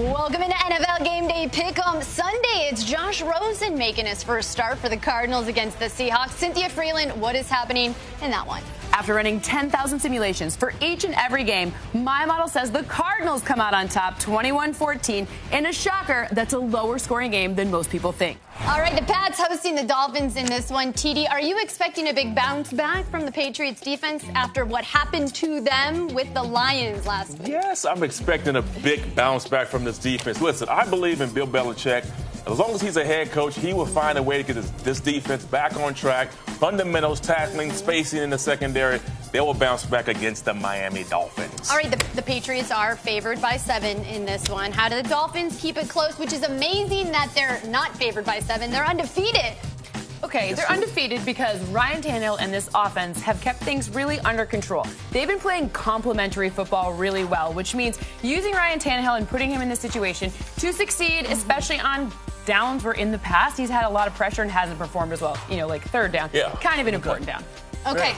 Welcome into NFL GameDay Pick'Em. Sunday, it's Josh Rosen making his first start for the Cardinals against the Seahawks. Cynthia, Frelund, what is happening in that one? After running 10,000 simulations for each and every game, my model says the Cardinals come out on top 21-14 in a shocker that's a lower scoring game than most people think. All right, the Pats hosting the Dolphins in this one. TD, are you expecting a big bounce back from the Patriots defense after what happened to them with the Lions last week? Yes, I'm expecting a big bounce back from this defense. Listen, I believe in Bill Belichick. As long as he's a head coach, he will find a way to get this defense back on track. Fundamentals, tackling, spacing in the secondary. They will bounce back against the Miami Dolphins. All right, the Patriots are favored by 7 in this one. How do the Dolphins keep it close? Which is amazing that they're not favored by 7. They're undefeated. Okay, they're undefeated because Ryan Tannehill and this offense have kept things really under control. They've been playing complementary football really well, which means using Ryan Tannehill and putting him in this situation to succeed, especially on downs where in the past he's had a lot of pressure and hasn't performed as well. You know, like third down. Yeah. Kind of an important down. Okay.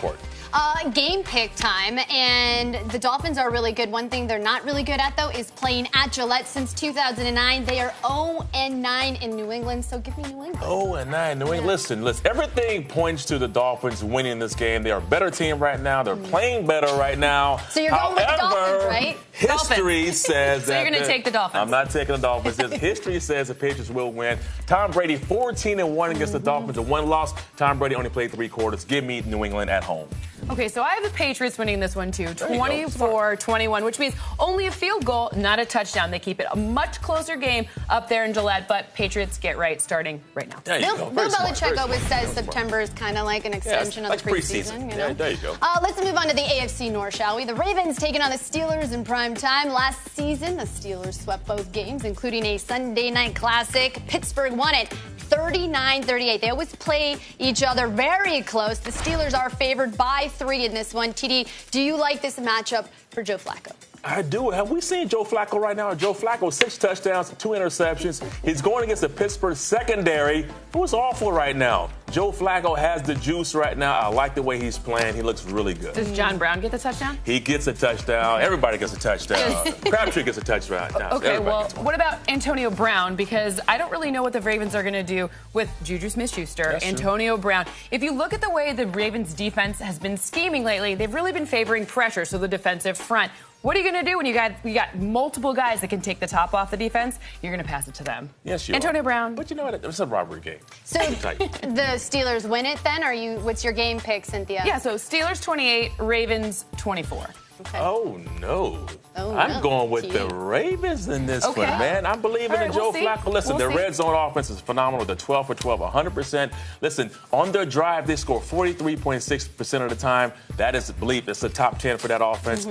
Game pick time, and the Dolphins are really good. One thing they're not really good at, though, is playing at Gillette since 2009. They are 0-9 in New England, so give me New England. 0-9, New England. Listen, everything points to the Dolphins winning this game. They are a better team right now. They're playing better right now. So you're going with the Dolphins, right? History says that. So you're going to take the Dolphins. I'm not taking the Dolphins. History says the Patriots will win. Tom Brady 14-1 against the Dolphins, a 1 loss. Tom Brady only played 3 quarters. Give me New England at home. Okay, so I have the Patriots winning this one, too, 24-21, which means only a field goal, not a touchdown. They keep it a much closer game up there in Gillette, but Patriots get right starting right now. There you go. Bill Belichick always says September is kind of like an extension of the preseason. You know? Yeah, there you go. Let's move on to the AFC North, shall we? The Ravens taking on the Steelers in prime time. Last season, the Steelers swept both games, including a Sunday night classic. Pittsburgh won it 39-38. They always play each other very close. The Steelers are favored by 3 in this one. TD, do you like this matchup for Joe Flacco? I do. Have we seen Joe Flacco right now? Joe Flacco, 6 touchdowns, 2 interceptions. He's going against the Pittsburgh secondary, who's awful right now. Joe Flacco has the juice right now. I like the way he's playing. He looks really good. Does John Brown get the touchdown? He gets a touchdown. Everybody gets a touchdown. Crabtree gets a touchdown. Okay, well, what about Antonio Brown? Because I don't really know what the Ravens are going to do with Juju Smith-Schuster, Antonio Brown. If you look at the way the Ravens defense has been scheming lately, they've really been favoring pressure, so the defensive front. What are you going to do when you got multiple guys that can take the top off the defense? You're going to pass it to them. Yes, you Antonio are. Brown. But you know what? It's a robbery game. So the Steelers win it then? What's your game pick, Cynthia? Yeah, so Steelers 28, Ravens 24. Okay. Oh, no. I'm going with the Ravens in this one, man. I'm believing in Joe Flacco. Listen, their red zone offense is phenomenal. They're 12 for 12, 100%. Listen, on their drive, they score 43.6% of the time. That is, believe, it's the top 10 for that offense.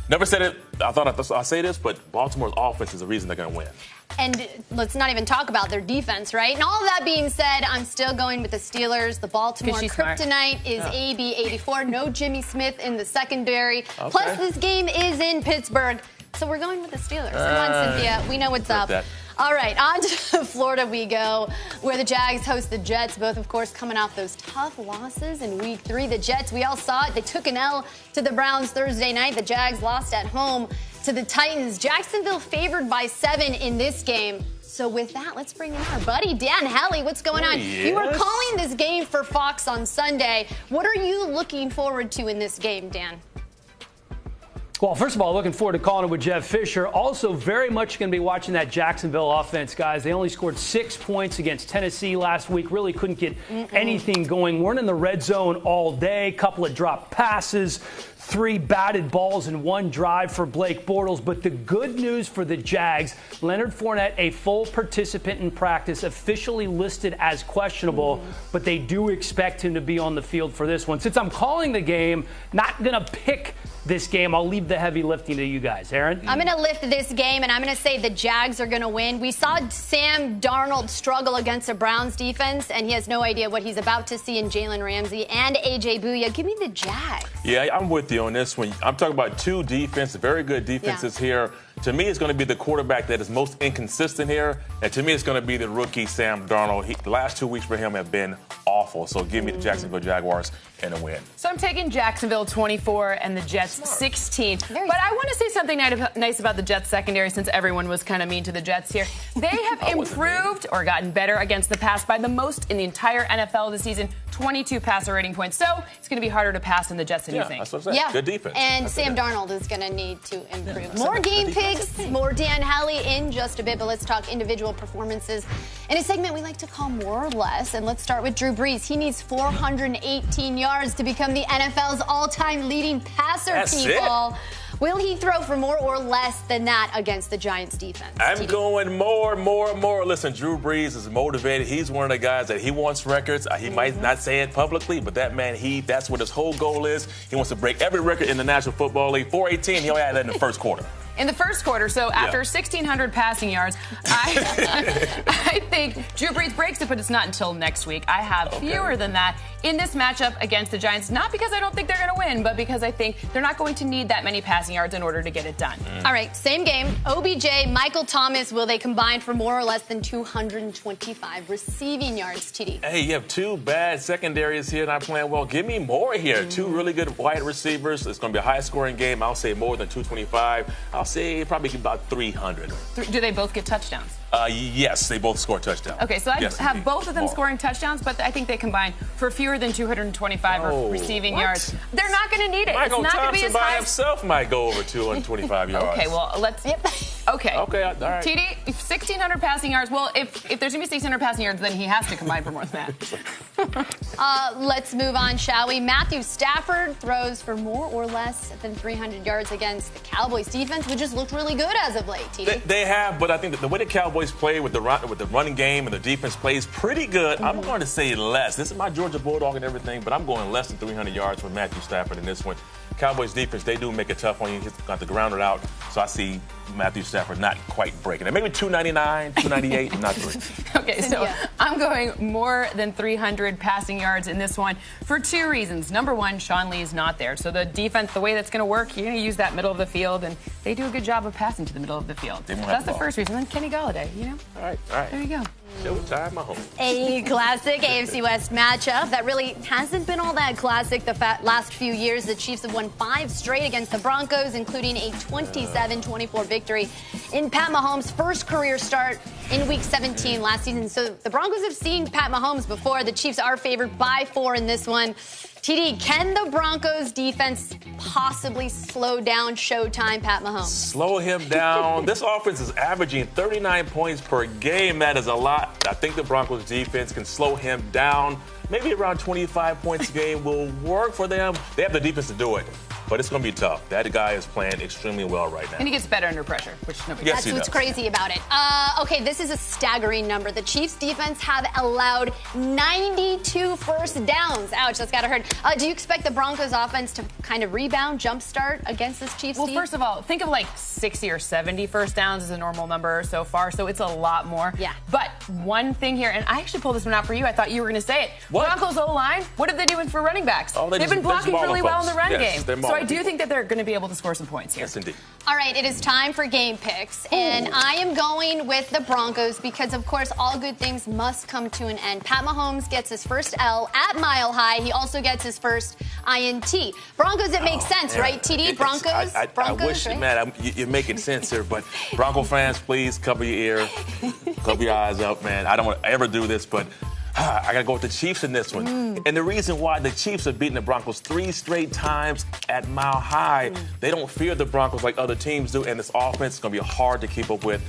Never said it. I thought I'd say this, but Baltimore's offense is the reason they're going to win. And let's not even talk about their defense, right? And all of that being said, I'm still going with the Steelers. The Baltimore kryptonite is AB84. No Jimmy Smith in the secondary. Okay. Plus, this game is in Pittsburgh. So we're going with the Steelers. Come on, Cynthia. We know what's up. All right, on to Florida we go, where the Jags host the Jets, both, of course, coming off those tough losses in Week 3. The Jets, we all saw it. They took an L to the Browns Thursday night. The Jags lost at home to the Titans. Jacksonville favored by 7 in this game. So with that, let's bring in our buddy, Dan Hellie. What's going on? Yes. You were calling this game for Fox on Sunday. What are you looking forward to in this game, Dan? Well, first of all, looking forward to calling it with Jeff Fisher. Also, very much going to be watching that Jacksonville offense, guys. They only scored 6 points against Tennessee last week. Really couldn't get anything going. Weren't in the red zone all day. Couple of dropped passes, 3 batted balls in 1 drive for Blake Bortles. But the good news for the Jags, Leonard Fournette, a full participant in practice, officially listed as questionable, but they do expect him to be on the field for this one. Since I'm calling the game, not going to pick this game, I'll leave the heavy lifting to you guys. Erin? I'm going to lift this game, and I'm going to say the Jags are going to win. We saw Sam Darnold struggle against a Browns defense, and he has no idea what he's about to see in Jalen Ramsey and A.J. Bouye. Give me the Jags. Yeah, I'm with you on this one. I'm talking about 2 defenses, very good defenses here. To me, it's going to be the quarterback that is most inconsistent here. And to me, it's going to be the rookie, Sam Darnold. The last 2 weeks for him have been awful. So give me the Jacksonville Jaguars and a win. So I'm taking Jacksonville 24 and the Jets 16. But I want to say something nice about the Jets secondary, since everyone was kind of mean to the Jets here. They have improved or gotten better against the pass by the most in the entire NFL this season, 22 passer rating points. So it's going to be harder to pass in the Jets than you think. That's what I'm saying. Good defense. And Sam Darnold is going to need to improve. More game picks, more Dan Hellie in just a bit, but let's talk individual performances in a segment we like to call More or Less. And let's start with Drew Brees. He needs 418 yards to become the NFL's all-time leading passer. That's people. It? Will he throw for more or less than that against the Giants defense? I'm going more. Listen, Drew Brees is motivated. He's one of the guys that he wants records. He might not say it publicly, but that man, that's what his whole goal is. He wants to break every record in the National Football League. 418, he only had that in the first quarter. In the first quarter, so after 1,600 passing yards, I think Drew Brees breaks it, but it's not until next week. I have fewer than that in this matchup against the Giants, not because I don't think they're going to win, but because I think they're not going to need that many passing yards in order to get it done. All right, same game. OBJ, Michael Thomas, will they combine for more or less than 225 receiving yards, TD? Hey, you have two bad secondaries here not playing well. Give me more here. Two really good wide receivers. It's going to be a high-scoring game. I'll say more than 225. I'll say probably about 300. Do they both get touchdowns? Yes, they both score touchdowns. Okay, so I have both of them scoring touchdowns, but I think they combine for fewer than 225 receiving yards. They're not going to need it. Michael it's not going to be Thompson as by high. himself might go over 225 yards. Okay, well, let's... Okay. All right. TD, 1,600 passing yards. Well, if there's going to be 1,600 passing yards, then he has to combine for more than that. Let's move on, shall we? Matthew Stafford throws for more or less than 300 yards against the Cowboys defense, which has looked really good as of late, TD. They have, but I think that the way the Cowboys play with the running game and the defense plays pretty good. I'm going to say less. This is my Georgia Bulldog and everything, but I'm going less than 300 yards for Matthew Stafford in this one. Cowboys defense, they do make it tough on you. He's got to ground it out. So I see Matthew Stafford not quite breaking it. Maybe 299, 298, not 3. Okay, so I'm going more than 300 passing yards in this one for two reasons. Number one, Sean Lee is not there. So the defense, the way that's going to work, you're going to use that middle of the field, and they do a good job of passing to the middle of the field. That's the first reason. Then Kenny Galladay, All right. There you go. Showtime, my home. A classic AFC West matchup that really hasn't been all that classic the last few years. The Chiefs have won 5 straight against the Broncos, including a 27-24 victory in Pat Mahomes' first career start in Week 17 last season. So the Broncos have seen Pat Mahomes before. The Chiefs are favored by 4 in this one. TD, can the Broncos defense possibly slow down Showtime Pat Mahomes? Slow him down. This offense is averaging 39 points per game. That is a lot. I think the Broncos defense can slow him down. Maybe around 25 points a game will work for them. They have the defense to do it. But it's going to be tough. That guy is playing extremely well right now. And he gets better under pressure, which nobody That's what's crazy about it. Okay, this is a staggering number. The Chiefs defense have allowed 92 first downs. Ouch, that's got to hurt. Do you expect the Broncos offense to kind of rebound, jumpstart against this Chiefs team? Well, first of all, think of like 60 or 70 first downs as a normal number so far, so it's a lot more. Yeah. But one thing here, and I actually pulled this one out for you. I thought you were going to say it. What? Broncos O-line, what have they doing for running backs? Oh, They've been blocking really well in the run game. So I do think that they're going to be able to score some points here. Yes, indeed. All right, it is time for game picks, and I am going with the Broncos because, of course, all good things must come to an end. Pat Mahomes gets his first L at Mile High. He also gets his first INT. Broncos, it makes sense, right, TD? Broncos? I wish, right? man, you're making sense here, but Bronco fans, please cover your ear, cover your eyes up, man. I don't want to ever do this, but I got to go with the Chiefs in this one. And the reason why the Chiefs have beaten the Broncos 3 straight times at Mile High, they don't fear the Broncos like other teams do, and this offense is going to be hard to keep up with.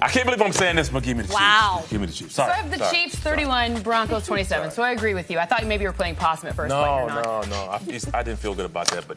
I can't believe I'm saying this, but give me the Chiefs. Give me the Chiefs. Sorry. So I have the Chiefs 31, Broncos 27. So I agree with you. I thought maybe you were playing possum at first. No. I didn't feel good about that, but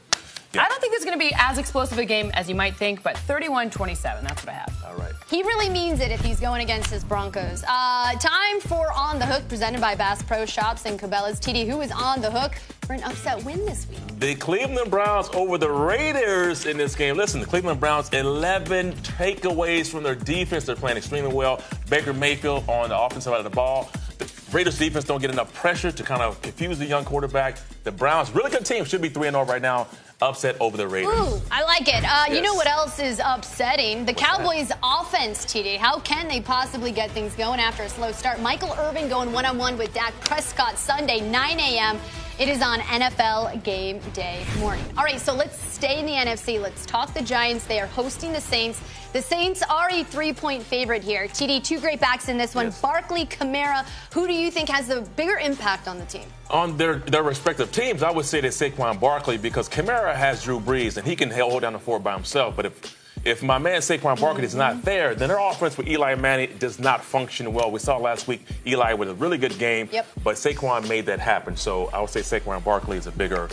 yeah. I don't think this is going to be as explosive a game as you might think, but 31-27, that's what I have. All right. He really means it if he's going against his Broncos. Time for On the Hook, presented by Bass Pro Shops and Cabela's. TD, who is on the hook for an upset win this week? The Cleveland Browns over the Raiders in this game. Listen, the Cleveland Browns, 11 takeaways from their defense. They're playing extremely well. Baker Mayfield on the offensive side of the ball. The Raiders defense don't get enough pressure to kind of confuse the young quarterback. The Browns, really good team, should be 3-0 right now. Upset over the Raiders. Ooh, I like it. You know what else is upsetting? The Cowboys' offense, TD. How can they possibly get things going after a slow start? Michael Irvin going one-on-one with Dak Prescott Sunday, 9 a.m. It is on NFL Game Day morning. All right, so let's stay in the NFC. Let's talk the Giants. They are hosting the Saints. The Saints are a 3-point favorite here. TD, two great backs in this one. Yes. Barkley, Kamara. Who do you think has the bigger impact on the team? On their respective teams, I would say that Saquon Barkley, because Kamara has Drew Brees, and he can hold down the fort by himself. But if my man Saquon Barkley is not there, then their offense with Eli Manning does not function well. We saw last week Eli with a really good game, but Saquon made that happen. So I would say Saquon Barkley is a bigger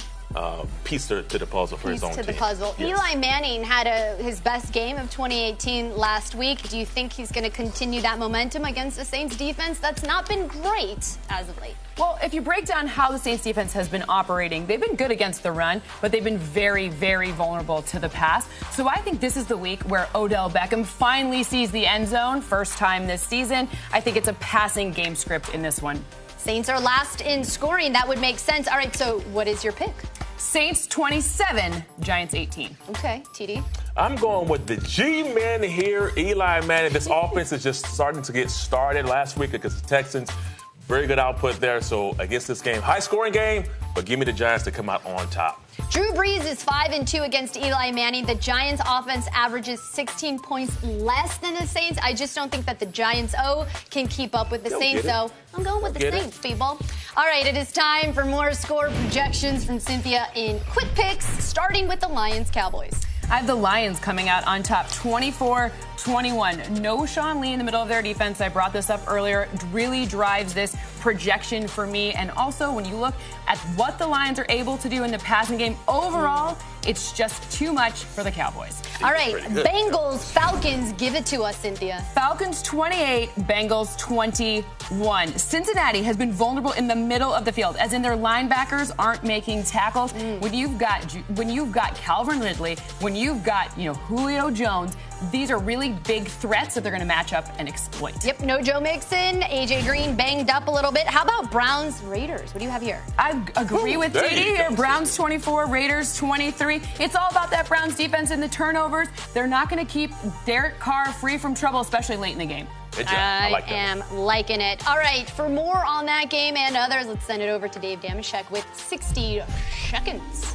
piece to the puzzle for his own team. Piece to the puzzle. Yes. Eli Manning had his best game of 2018 last week. Do you think he's going to continue that momentum against the Saints defense? That's not been great as of late. Well, if you break down how the Saints defense has been operating, they've been good against the run, but they've been very, very vulnerable to the pass. So I think this is the week where Odell Beckham finally sees the end zone, first time this season. I think it's a passing game script in this one. Saints are last in scoring. That would make sense. All right, so what is your pick? Saints 27, Giants 18. Okay, TD. I'm going with the G-men here, Eli Manning. This offense is just starting to get started. Last week against the Texans, very good output there. So against this game, high-scoring game, but give me the Giants to come out on top. Drew Brees is 5-2 against Eli Manning. The Giants' offense averages 16 points less than the Saints. I just don't think that the Giants' can keep up with the Saints, so I'm going with the Saints, people. All right, it is time for more score projections from Cynthia in quick picks, starting with the Lions-Cowboys. I have the Lions coming out on top, 24-21. No Sean Lee in the middle of their defense. I brought this up earlier. It really drives this projection for me. And also, when you look at what the Lions are able to do in the passing game overall, it's just too much for the Cowboys. All right, Bengals, Falcons, give it to us, Cynthia. Falcons 28, Bengals 21. Cincinnati has been vulnerable in the middle of the field, as in their linebackers aren't making tackles. When you've got Calvin Ridley, when you've got Julio Jones, these are really big threats that they're going to match up and exploit. Yep, no Joe Mixon. AJ Green banged up a little bit. How about Browns, Raiders? What do you have here? I agree with TD here. Browns 24, Raiders 23. It's all about that Browns defense and the turnovers. They're not going to keep Derek Carr free from trouble, especially late in the game. I am liking it. All right, for more on that game and others, let's send it over to Dave Damashek with 60 seconds.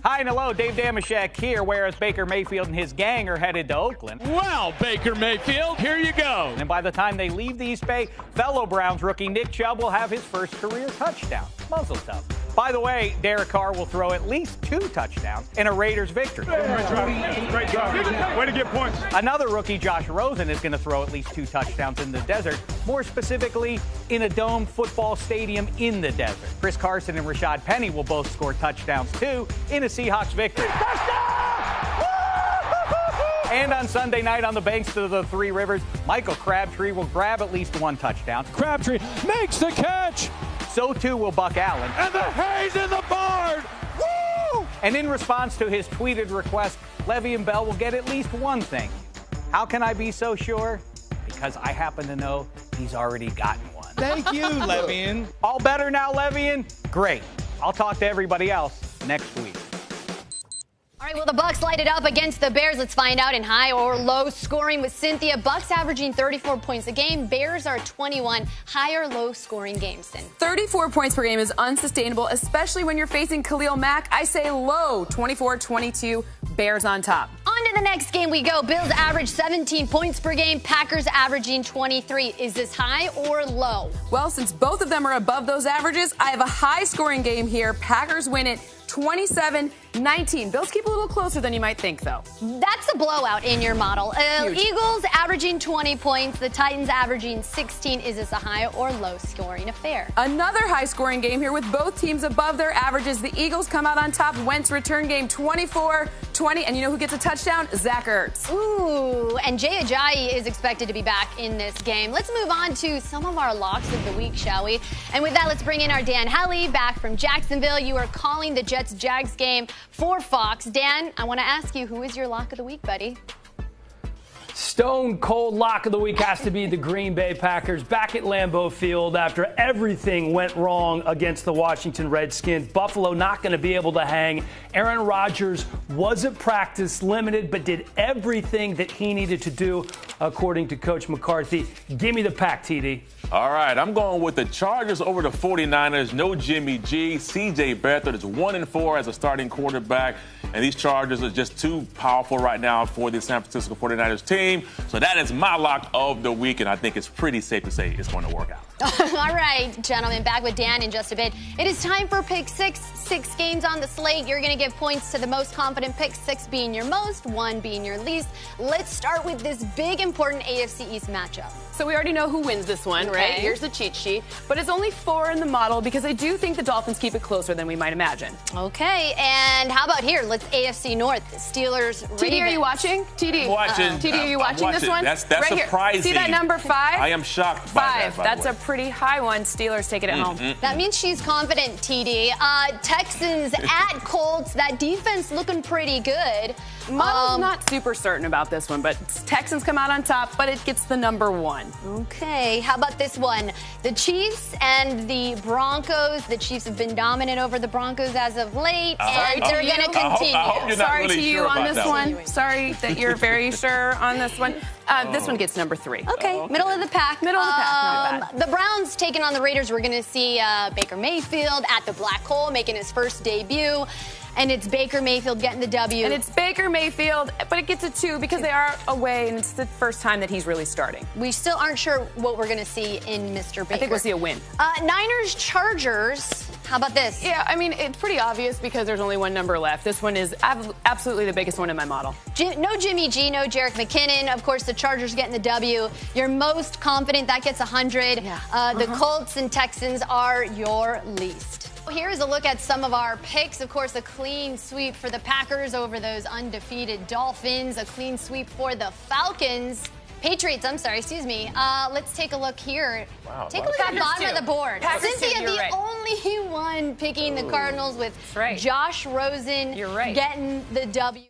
Hi and hello, Dave Damashek here, whereas Baker Mayfield and his gang are headed to Oakland. Well, Baker Mayfield, here you go. And by the time they leave the East Bay, fellow Browns rookie Nick Chubb will have his first career touchdown. Muzzle tough. By the way, Derek Carr will throw at least 2 touchdowns in a Raiders victory. Great job. Way to get points. Another rookie, Josh Rosen, is going to throw at least 2 touchdowns in the desert, more specifically in a domed football stadium in the desert. Chris Carson and Rashad Penny will both score touchdowns, too, in a Seahawks victory. And on Sunday night on the banks of the Three Rivers, Michael Crabtree will grab at least 1 touchdown. Crabtree makes the catch. So too will Buck Allen. And the hay's in the barn. Woo! And in response to his tweeted request, Le'Veon Bell will get at least one thing. How can I be so sure? Because I happen to know he's already gotten one. Thank you, Le'Veon. All better now, Le'Veon? Great. I'll talk to everybody else next week. All right, well, the Bucs light it up against the Bears. Let's find out in high or low scoring with Cynthia. Bucs averaging 34 points a game. Bears are 21. High or low scoring games, Cyn? 34 points per game is unsustainable, especially when you're facing Khalil Mack. I say low, 24-22, Bears on top. On to the next game we go. Bills average 17 points per game. Packers averaging 23. Is this high or low? Well, since both of them are above those averages, I have a high scoring game here. Packers win it 27-19. Bills keep a little closer than you might think, though. That's a blowout in your model. Eagles averaging 20 points. The Titans averaging 16. Is this a high or low scoring affair? Another high scoring game here with both teams above their averages. The Eagles come out on top. Wentz return game 24-20. And you know who gets a touchdown? Zach Ertz. Ooh, and Jay Ajayi is expected to be back in this game. Let's move on to some of our locks of the week, shall we? And with that, let's bring in our Dan Halley back from Jacksonville. You are calling the Jets-Jags game for Fox. Dan, I want to ask you, who is your lock of the week, buddy? Stone cold lock of the week has to be the Green Bay Packers back at Lambeau Field after everything went wrong against the Washington Redskins. Buffalo not going to be able to hang. Aaron Rodgers was at practice, limited, but did everything that he needed to do, according to Coach McCarthy. Give me the Pack, TD. All right, I'm going with the Chargers over the 49ers. No Jimmy G. C.J. Beathard is 1-4 as a starting quarterback. And these Chargers are just too powerful right now for the San Francisco 49ers team. So that is my lock of the week, and I think it's pretty safe to say it's going to work out. All right, gentlemen, back with Dan in just a bit. It is time for Pick 6. 6 games on the slate. You're going to give points to the most confident pick, 6 being your most, 1 being your least. Let's start with this big, important AFC East matchup. So we already know who wins this one, right? Here's the cheat sheet. But it's only 4 in the model because I do think the Dolphins keep it closer than we might imagine. Okay, and how about here? Let's AFC North. Steelers, Ravens. TD, are you watching? TD, TD, are you watching this one? That's right surprising. Here. See that number 5? I am shocked by that. That's a pretty high one. Steelers take it at home. That means she's confident, TD. Texans at Colts. That defense looking pretty good. Model's not super certain about this one, but Texans come out on top, but it gets the number 1. Okay, how about this one? The Chiefs and the Broncos. The Chiefs have been dominant over the Broncos as of late, and they're going to continue. I hope you're not Sorry really to you sure on about this that one. Sorry that you're very sure on this one. This one gets number 3. Okay, middle of the pack. Middle of the pack, not bad. The Browns taking on the Raiders. We're going to see Baker Mayfield at the Black Hole making his first debut. And it's Baker Mayfield getting the W. And it's Baker Mayfield, but it gets a 2 because they are away, and it's the first time that he's really starting. We still aren't sure what we're going to see in Mr. Baker. I think we'll see a win. Niners, Chargers. How about this? Yeah, I mean, it's pretty obvious because there's only one number left. This one is absolutely the biggest one in my model. No Jimmy G, no Jerick McKinnon. Of course, the Chargers getting the W. You're most confident. That gets 100. Yeah. The Colts and Texans are your least. Here is a look at some of our picks. Of course, a clean sweep for the Packers over those undefeated Dolphins. A clean sweep for the Patriots, I'm sorry, excuse me. Let's take a look here. Wow, take a look at the bottom of the board. Packers Cynthia, the only one picking the Cardinals with Josh Rosen getting the W.